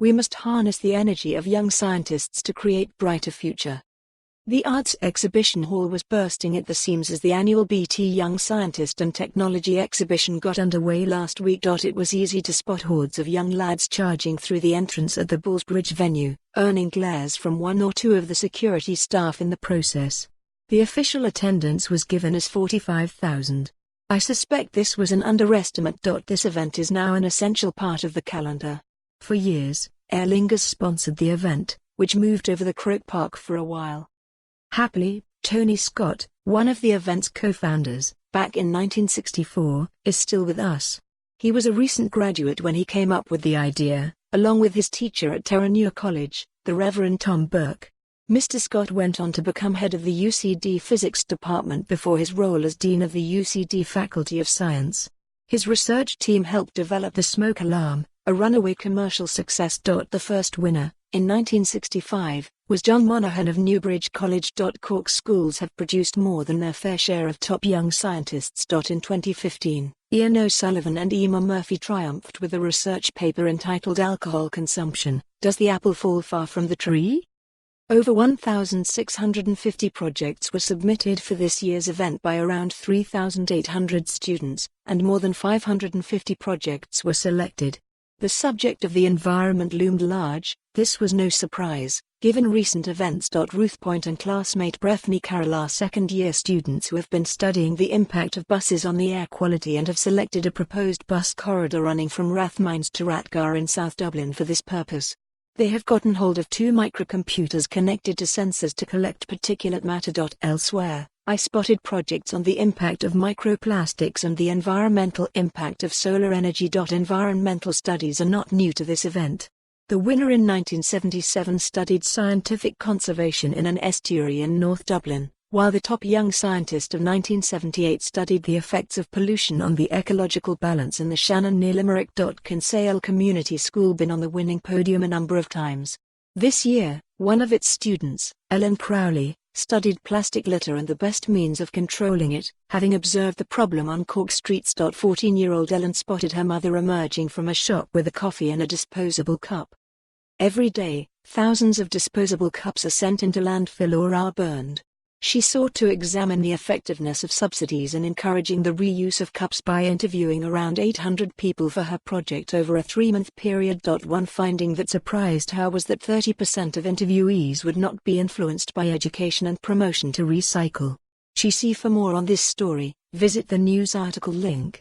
We must harness the energy of young scientists to create brighter future. The Arts Exhibition Hall was bursting at the seams as the annual BT Young Scientist and Technology exhibition got underway last week. It was easy to spot hordes of young lads charging through the entrance at the Bullsbridge venue, earning glares from one or two of the security staff in the process. The official attendance was given as 45,000. I suspect this was an underestimate. This event is now an essential part of the calendar. For years, Aer Lingus sponsored the event, which moved over the Croke Park for a while. Happily, Tony Scott, one of the event's co-founders, back in 1964, is still with us. He was a recent graduate when he came up with the idea, along with his teacher at Terenure College, the Reverend Tom Burke. Mr. Scott went on to become head of the UCD Physics Department before his role as Dean of the UCD Faculty of Science. His research team helped develop the smoke alarm, a runaway commercial success. The first winner, in 1965, was John Monahan of Newbridge. College.Cork schools have produced more than their fair share of top young scientists. In 2015, Ian O'Sullivan and Eimear Murphy triumphed with a research paper entitled Alcohol Consumption: Does the Apple Fall Far from the Tree? Over 1,650 projects were submitted for this year's event by around 3,800 students, and more than 550 projects were selected. The subject of the environment loomed large. This was no surprise, given recent events.Ruth, Poynt and classmate Breffni Carroll are second-year students who have been studying the impact of buses on the air quality and have selected a proposed bus corridor running from Rathmines to Rathgar in South Dublin for this purpose. They have gotten hold of 2 microcomputers connected to sensors to collect particulate matter. Elsewhere, I spotted projects on the impact of microplastics and the environmental impact of solar energy. Environmental studies are not new to this event. The winner in 1977 studied scientific conservation in an estuary in North Dublin, while the top young scientist of 1978 studied the effects of pollution on the ecological balance in the Shannon near Limerick. Kinsale Community School been on the winning podium a number of times. This year, one of its students, Ellen Crowley, studied plastic litter and the best means of controlling it, having observed the problem on Cork streets. 14-year-old Ellen spotted her mother emerging from a shop with a coffee in a disposable cup. Every day, thousands of disposable cups are sent into landfill or are burned. She sought to examine the effectiveness of subsidies in encouraging the reuse of cups by interviewing around 800 people for her project over a 3-month period. One finding that surprised her was that 30% of interviewees would not be influenced by education and promotion to recycle. For more on this story, visit the news article link.